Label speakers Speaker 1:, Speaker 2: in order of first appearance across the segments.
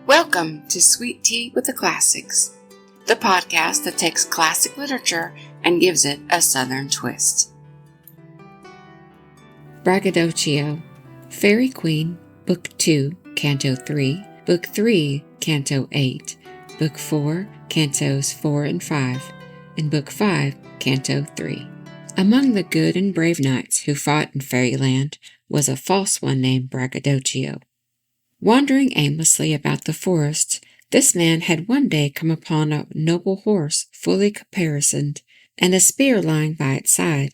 Speaker 1: Welcome to Sweet Tea with the Classics, the podcast that takes classic literature and gives it a Southern twist. Braggadochio, Faerie Queene, Book 2, Canto 3, Book 3, Canto 8, Book 4, Cantos 4 and 5, and Book 5, Canto 3. Among the good and brave knights who fought in Fairyland was a false one named Braggadochio. Wandering aimlessly about the forest, this man had one day come upon a noble horse fully caparisoned, and a spear lying by its side.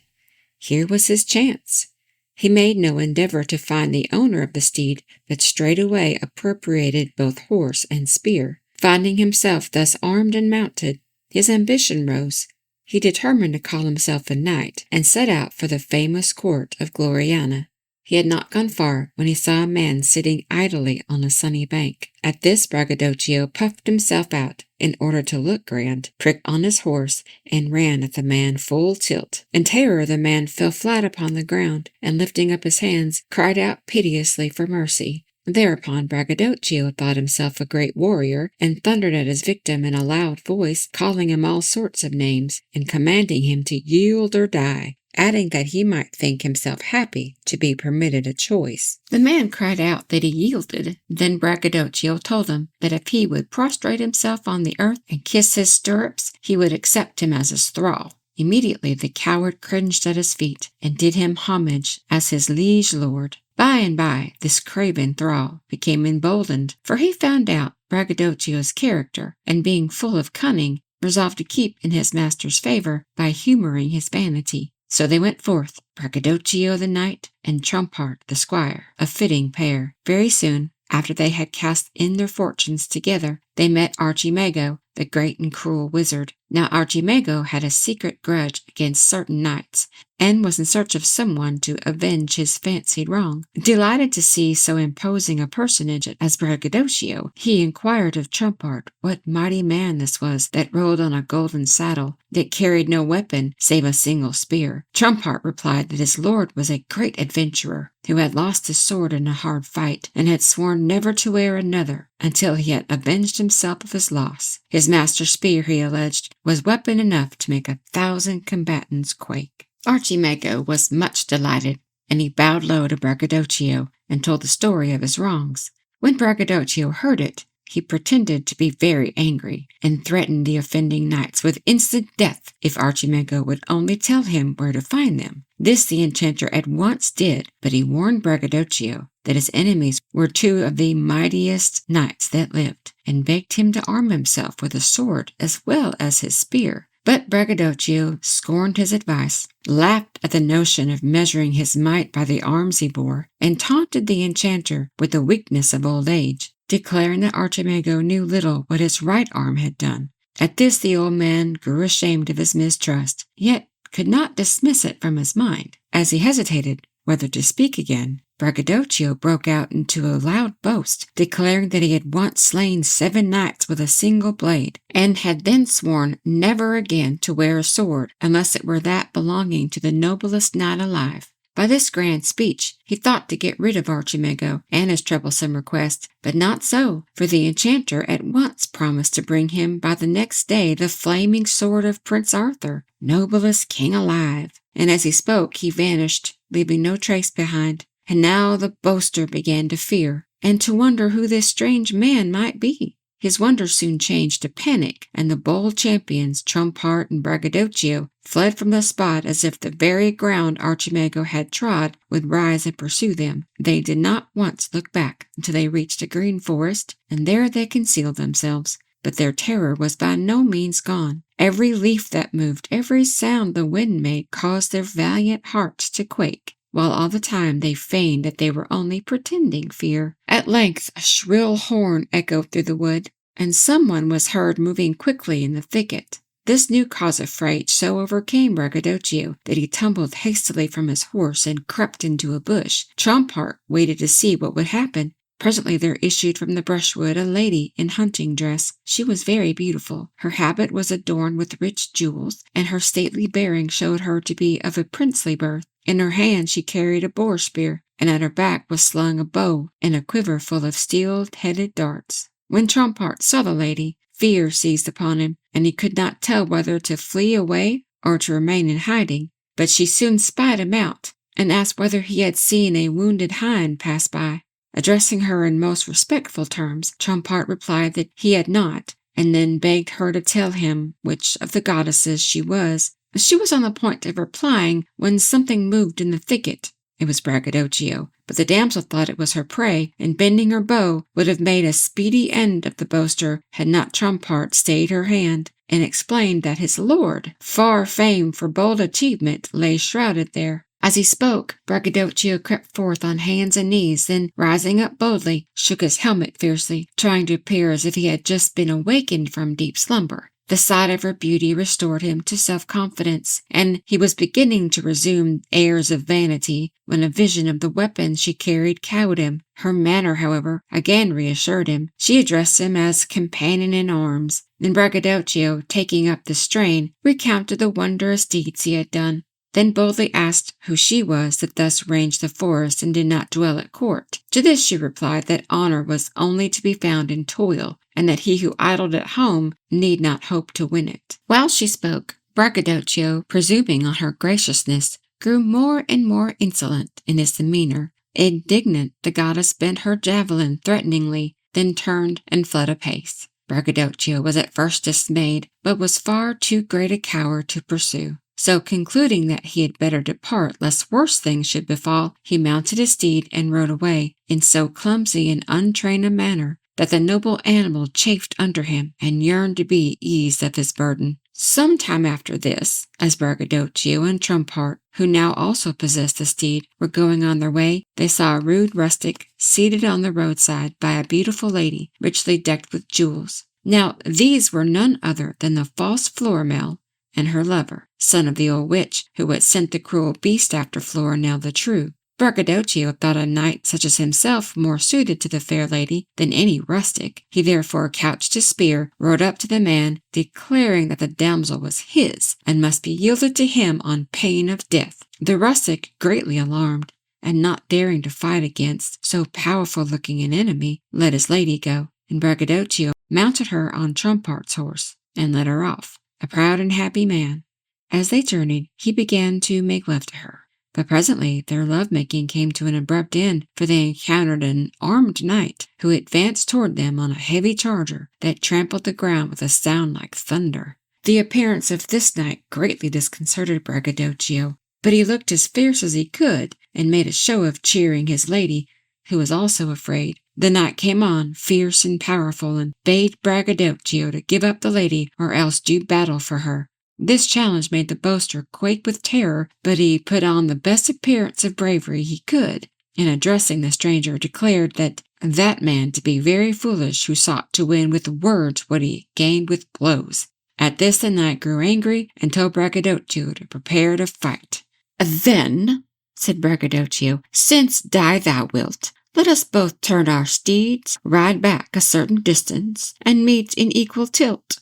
Speaker 1: Here was his chance. He made no endeavor to find the owner of the steed, but straightway appropriated both horse and spear. Finding himself thus armed and mounted, his ambition rose. He determined to call himself a knight, and set out for the famous court of Gloriana. He had not gone far when he saw a man sitting idly on a sunny bank. At this Braggadochio puffed himself out in order to look grand, pricked on his horse, and ran at the man full tilt. In terror the man fell flat upon the ground, and lifting up his hands, cried out piteously for mercy. Thereupon Braggadochio thought himself a great warrior, and thundered at his victim in a loud voice, calling him all sorts of names, and commanding him to yield or die, adding that he might think himself happy to be permitted a choice. The man cried out that he yielded. Then Braggadochio told him that if he would prostrate himself on the earth and kiss his stirrups, he would accept him as his thrall. Immediately the coward cringed at his feet, and did him homage as his liege lord. By and by, this craven thrall became emboldened, for he found out Braggadochio's character, and being full of cunning, resolved to keep in his master's favor by humoring his vanity. So they went forth, Braggadochio the knight, and Trumpart the squire, a fitting pair. Very soon, after they had cast in their fortunes together, they met Archimago, the great and cruel wizard. Now Archimago had a secret grudge against certain knights, and was in search of someone to avenge his fancied wrong. Delighted to see so imposing a personage as Braggadochio, he inquired of Trumpart what mighty man this was that rode on a golden saddle, that carried no weapon save a single spear. Trumpart replied that his lord was a great adventurer, who had lost his sword in a hard fight, and had sworn never to wear another until he had avenged himself of his loss. His master's spear, he alleged, was weapon enough to make 1,000 combatants quake. Archimago was much delighted, and he bowed low to Braggadochio and told the story of his wrongs. When Braggadochio heard it, he pretended to be very angry, and threatened the offending knights with instant death if Archimago would only tell him where to find them. This the enchanter at once did, but he warned Braggadochio that his enemies were two of the mightiest knights that lived, and begged him to arm himself with a sword as well as his spear. But Braggadochio scorned his advice, laughed at the notion of measuring his might by the arms he bore, and taunted the enchanter with the weakness of old age, declaring that Archimago knew little what his right arm had done. At this the old man grew ashamed of his mistrust, yet could not dismiss it from his mind. As he hesitated whether to speak again, Braggadochio broke out into a loud boast, declaring that he had once slain 7 knights with a single blade, and had then sworn never again to wear a sword unless it were that belonging to the noblest knight alive. By this grand speech, he thought to get rid of Archimago and his troublesome request, but not so, for the enchanter at once promised to bring him by the next day the flaming sword of Prince Arthur, noblest king alive. And as he spoke, he vanished, leaving no trace behind. And now the boaster began to fear, and to wonder who this strange man might be. His wonder soon changed to panic, and the bold champions, Trumpart and Braggadochio, fled from the spot as if the very ground Archimago had trod would rise and pursue them. They did not once look back until they reached a green forest, and there they concealed themselves. But their terror was by no means gone. Every leaf that moved, every sound the wind made, caused their valiant hearts to quake, while all the time they feigned that they were only pretending fear. At length a shrill horn echoed through the wood, and someone was heard moving quickly in the thicket. This new cause of fright so overcame Braggadochio that he tumbled hastily from his horse and crept into a bush. Trumpart waited to see what would happen. Presently there issued from the brushwood a lady in hunting dress. She was very beautiful. Her habit was adorned with rich jewels, and her stately bearing showed her to be of a princely birth. In her hand she carried a boar spear, and at her back was slung a bow and a quiver full of steel-headed darts. When Trompart saw the lady, fear seized upon him, and he could not tell whether to flee away or to remain in hiding. But she soon spied him out, and asked whether he had seen a wounded hind pass by. Addressing her in most respectful terms, Trompart replied that he had not, and then begged her to tell him which of the goddesses she was. She was on the point of replying when something moved in the thicket. It was Braggadochio, but the damsel thought it was her prey, and bending her bow, would have made a speedy end of the boaster had not Trompart stayed her hand, and explained that his lord, far famed for bold achievement, lay shrouded there. As he spoke, Braggadochio crept forth on hands and knees, then, rising up boldly, shook his helmet fiercely, trying to appear as if he had just been awakened from deep slumber. The sight of her beauty restored him to self-confidence, and he was beginning to resume airs of vanity when a vision of the weapon she carried cowed him. Her manner, however, again reassured him. She addressed him as companion in arms. Then Braggadochio, taking up the strain, recounted the wondrous deeds he had done, then boldly asked who she was that thus ranged the forest and did not dwell at court. To this she replied that honor was only to be found in toil, and that he who idled at home need not hope to win it. While she spoke, Braggadochio, presuming on her graciousness, grew more and more insolent in his demeanor. Indignant, the goddess bent her javelin threateningly, then turned and fled apace. Braggadochio was at first dismayed, but was far too great a coward to pursue. So, concluding that he had better depart lest worse things should befall, he mounted his steed and rode away in so clumsy and untrained a manner that the noble animal chafed under him and yearned to be eased of his burden. Some time after this, as Braggadochio and Trompart, who now also possessed the steed, were going on their way, they saw a rude rustic seated on the roadside by a beautiful lady richly decked with jewels. Now these were none other than the false Florimel and her lover, son of the old witch who had sent the cruel beast after Florimel the true. Braggadochio thought a knight such as himself more suited to the fair lady than any rustic. He therefore couched his spear, rode up to the man, declaring that the damsel was his, and must be yielded to him on pain of death. The rustic, greatly alarmed, and not daring to fight against so powerful-looking an enemy, let his lady go, and Braggadochio mounted her on Trompart's horse, and led her off, a proud and happy man. As they journeyed, he began to make love to her. But presently their love-making came to an abrupt end, for they encountered an armed knight who advanced toward them on a heavy charger that trampled the ground with a sound like thunder. The appearance of this knight greatly disconcerted Braggadochio, but he looked as fierce as he could and made a show of cheering his lady, who was also afraid. The knight came on, fierce and powerful, and bade Braggadochio to give up the lady or else do battle for her. This challenge made the boaster quake with terror, but he put on the best appearance of bravery he could, and addressing the stranger declared that man to be very foolish who sought to win with words what he gained with blows. At this the knight grew angry and told Braggadochio to prepare to fight. "Then," said Braggadochio, "since die thou wilt, let us both turn our steeds, ride back a certain distance, and meet in equal tilt."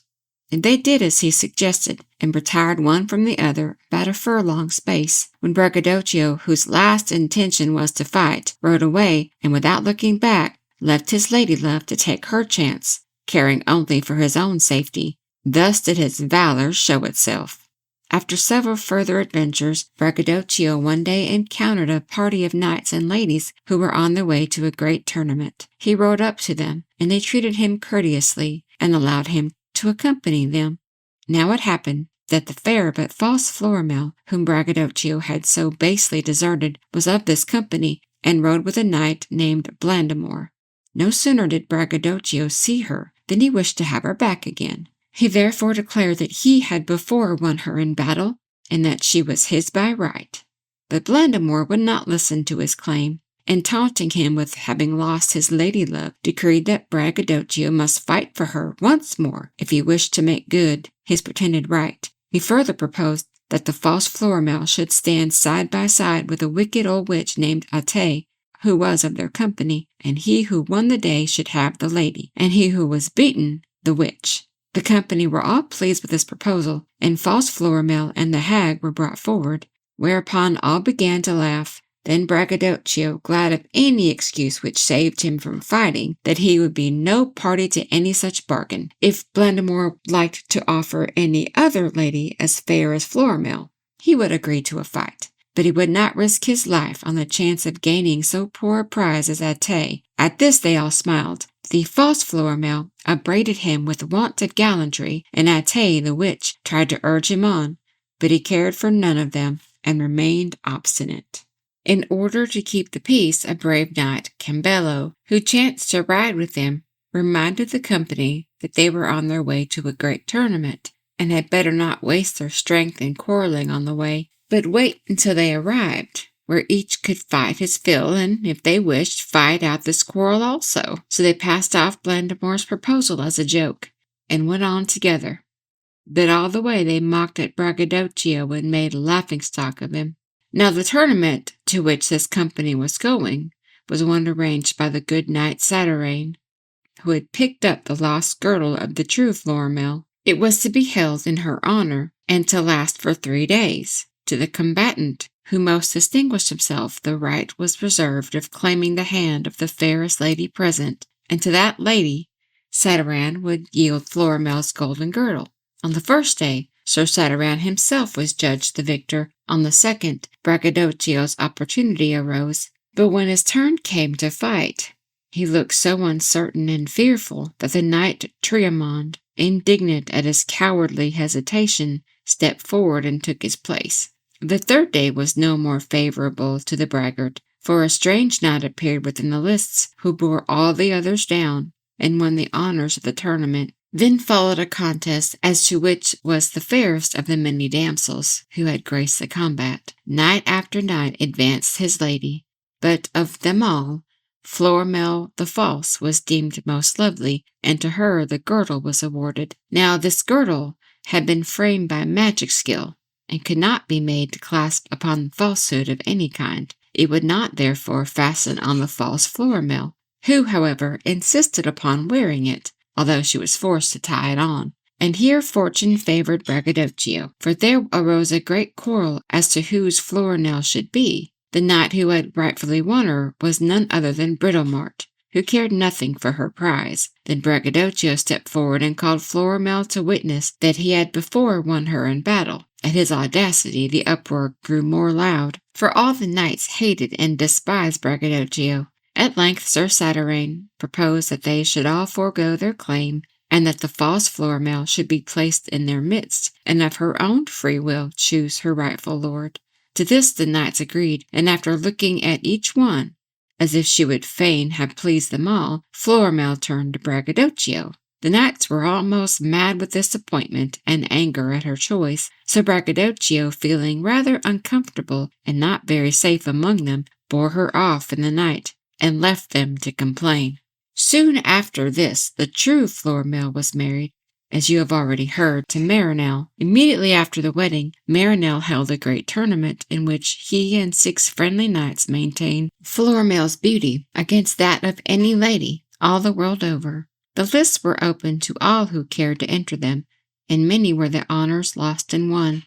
Speaker 1: And they did as he suggested, and retired one from the other about a furlong space, when Braggadochio, whose last intention was to fight, rode away, and without looking back, left his lady-love to take her chance, caring only for his own safety. Thus did his valor show itself. After several further adventures, Braggadochio one day encountered a party of knights and ladies who were on their way to a great tournament. He rode up to them, and they treated him courteously, and allowed him to accompany them. Now it happened that the fair but false Florimel, whom Braggadochio had so basely deserted, was of this company, and rode with a knight named Blandamore. No sooner did Braggadochio see her than he wished to have her back again. He therefore declared that he had before won her in battle, and that she was his by right. But Blandamore would not listen to his claim, and taunting him with having lost his lady-love, decreed that Braggadochio must fight for her once more if he wished to make good his pretended right. He further proposed that the false Florimel should stand side by side with a wicked old witch named Ate, who was of their company, and he who won the day should have the lady, and he who was beaten the witch. The company were all pleased with this proposal, and false Florimel and the hag were brought forward, whereupon all began to laugh. Then Braggadochio, glad of any excuse which saved him from fighting, that he would be no party to any such bargain, if Blandamore liked to offer any other lady as fair as Florimel, he would agree to a fight. But he would not risk his life on the chance of gaining so poor a prize as Ate. At this they all smiled. The false Florimel upbraided him with want of gallantry, and Ate, the witch, tried to urge him on, but he cared for none of them, and remained obstinate. In order to keep the peace, a brave knight, Cambello, who chanced to ride with them, reminded the company that they were on their way to a great tournament, and had better not waste their strength in quarreling on the way, but wait until they arrived, where each could fight his fill, and, if they wished, fight out this quarrel also. So they passed off Blandamore's proposal as a joke, and went on together. But all the way they mocked at Braggadochio and made a laughing-stock of him. Now the tournament to which this company was going was one arranged by the good knight Satyrane, who had picked up the lost girdle of the true Florimel. It was to be held in her honor, and to last for 3 days. To the combatant who most distinguished himself, the right was reserved of claiming the hand of the fairest lady present, and to that lady Satyrane would yield Florimel's golden girdle. On the first day, Sir Satyrane himself was judged the victor. On the second, Braggadochio's opportunity arose, but when his turn came to fight, he looked so uncertain and fearful that the knight Triamond, indignant at his cowardly hesitation, stepped forward and took his place. The third day was no more favorable to the braggart, for a strange knight appeared within the lists, who bore all the others down, and won the honors of the tournament. Then followed a contest as to which was the fairest of the many damsels who had graced the combat. Knight after knight advanced his lady, but of them all, Florimel the false was deemed most lovely, and to her the girdle was awarded. Now this girdle had been framed by magic skill, and could not be made to clasp upon falsehood of any kind. It would not therefore fasten on the false Florimel, who, however, insisted upon wearing it, although she was forced to tie it on. And here fortune favored Braggadochio, for there arose a great quarrel as to whose Florimel should be. The knight who had rightfully won her was none other than Britomart, who cared nothing for her prize. Then Braggadochio stepped forward and called Florimel to witness that he had before won her in battle. At his audacity the uproar grew more loud, for all the knights hated and despised Braggadochio. At length Sir Satyrane proposed that they should all forego their claim, and that the false Florimel should be placed in their midst, and of her own free will choose her rightful lord. To this the knights agreed, and after looking at each one, as if she would fain have pleased them all, Florimel turned to Braggadochio. The knights were almost mad with disappointment and anger at her choice, so Braggadochio, feeling rather uncomfortable and not very safe among them, bore her off in the night, and left them to complain. Soon after this, the true Florimel was married, as you have already heard, to Marinell. Immediately after the wedding, Marinell held a great tournament in which he and 6 friendly knights maintained Florimel's beauty against that of any lady all the world over. The lists were open to all who cared to enter them, and many were the honors lost and won.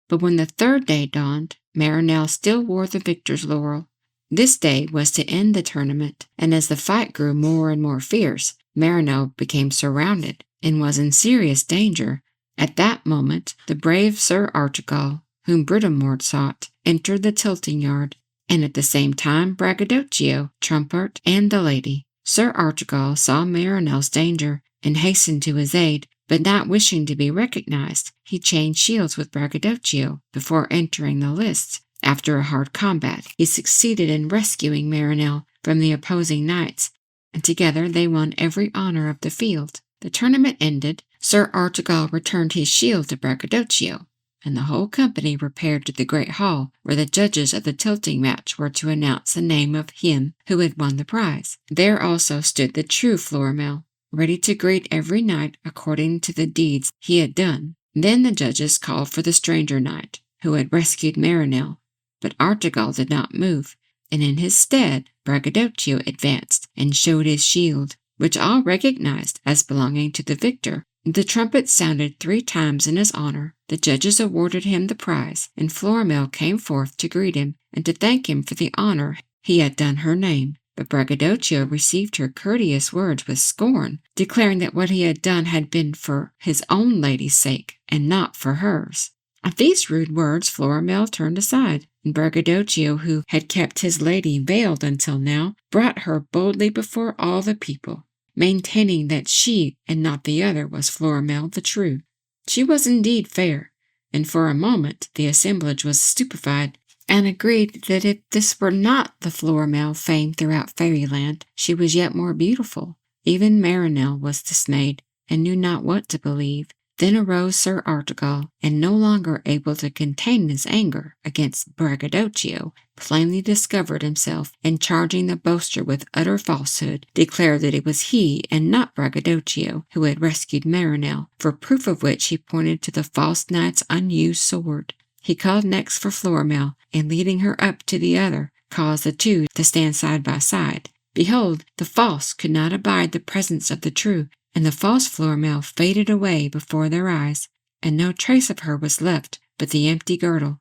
Speaker 1: But when the third day dawned, Marinell still wore the victor's laurel. This day was to end the tournament, and as the fight grew more and more fierce, Marinell became surrounded and was in serious danger. At that moment, the brave Sir Archibald, whom Britomart sought, entered the tilting yard, and at the same time Braggadochio, Trumpart, and the lady. Sir Archibald saw Marinell's danger and hastened to his aid, but not wishing to be recognized, he changed shields with Braggadochio before entering the lists. After a hard combat, he succeeded in rescuing Marinell from the opposing knights, and together they won every honor of the field. The tournament ended, Sir Archibald returned his shield to Braggadochio, and the whole company repaired to the great hall where the judges of the tilting match were to announce the name of him who had won the prize. There also stood the true Florimel, ready to greet every knight according to the deeds he had done. Then the judges called for the stranger knight, who had rescued Marinell, but Archibald did not move, and in his stead Braggadochio advanced and showed his shield, which all recognized as belonging to the victor. The trumpet sounded 3 times in his honor, the judges awarded him the prize, and Florimel came forth to greet him and to thank him for the honor he had done her name. But Braggadochio received her courteous words with scorn, declaring that what he had done had been for his own lady's sake, and not for hers. At these rude words Florimel turned aside, and Braggadochio, who had kept his lady veiled until now, brought her boldly before all the people, maintaining that she and not the other was Florimel the true. She was indeed fair, and for a moment the assemblage was stupefied, and agreed that if this were not the Florimel famed throughout fairyland, she was yet more beautiful. Even Marinell was dismayed, and knew not what to believe. Then arose Sir Artegall, and no longer able to contain his anger against Braggadochio, plainly discovered himself, and charging the boaster with utter falsehood, declared that it was he and not Braggadochio who had rescued Marinell, for proof of which he pointed to the false knight's unused sword. He called next for Florimel, and leading her up to the other, caused the two to stand side by side. Behold, the false could not abide the presence of the true, and the false Florimel faded away before their eyes, and no trace of her was left but the empty girdle.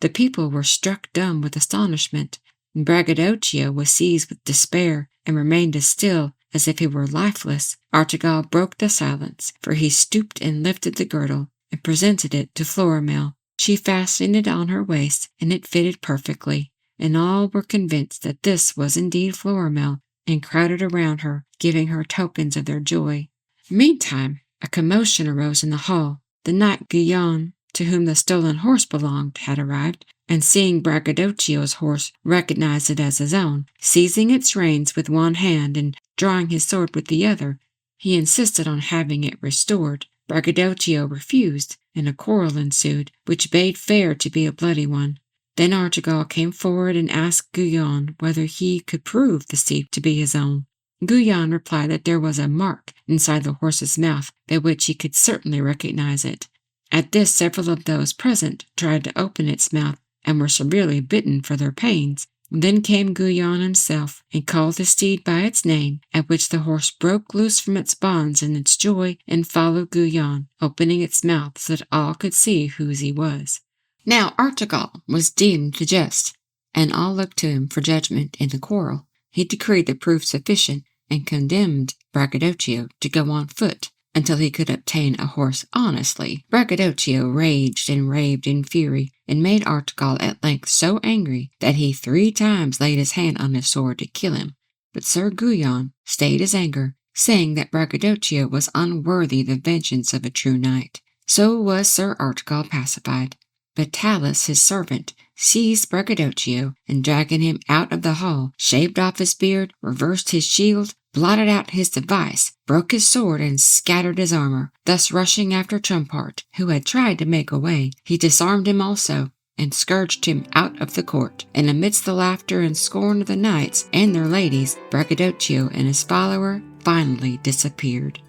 Speaker 1: The people were struck dumb with astonishment, and Braggadochio was seized with despair, and remained as still as if he were lifeless. Artegall broke the silence, for he stooped and lifted the girdle, and presented it to Florimel. She fastened it on her waist, and it fitted perfectly, and all were convinced that this was indeed Florimel, and crowded around her, giving her tokens of their joy. Meantime, a commotion arose in the hall. The knight Guyon, to whom the stolen horse belonged, had arrived, and seeing Braggadochio's horse, recognized it as his own. Seizing its reins with one hand and drawing his sword with the other, he insisted on having it restored. Braggadochio refused, and a quarrel ensued, which bade fair to be a bloody one. Then Artegall came forward and asked Guyon whether he could prove the steed to be his own. Guyon replied that there was a mark inside the horse's mouth by which he could certainly recognize it. At this several of those present tried to open its mouth, and were severely bitten for their pains. Then came Guyon himself, and called the steed by its name, at which the horse broke loose from its bonds in its joy, and followed Guyon, opening its mouth so that all could see whose he was. Now Artegall was deemed the just, and all looked to him for judgment in the quarrel. He decreed the proof sufficient, and condemned Braggadochio to go on foot until he could obtain a horse honestly. Braggadochio raged and raved in fury, and made Artegall at length so angry that he 3 times laid his hand on his sword to kill him. But Sir Guyon stayed his anger, saying that Braggadochio was unworthy the vengeance of a true knight. So was Sir Artegall pacified. But Talus, his servant, seized Braggadochio, and dragging him out of the hall, shaved off his beard, reversed his shield, blotted out his device, broke his sword, and scattered his armor. Thus rushing after Trumpart, who had tried to make away, he disarmed him also, and scourged him out of the court. And amidst the laughter and scorn of the knights and their ladies, Braggadochio and his follower finally disappeared.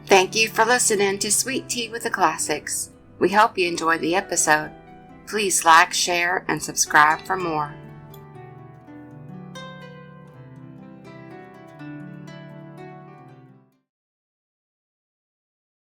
Speaker 2: Thank you for listening to Sweet Tea with the Classics. We hope you enjoyed the episode. Please like, share, and subscribe for more.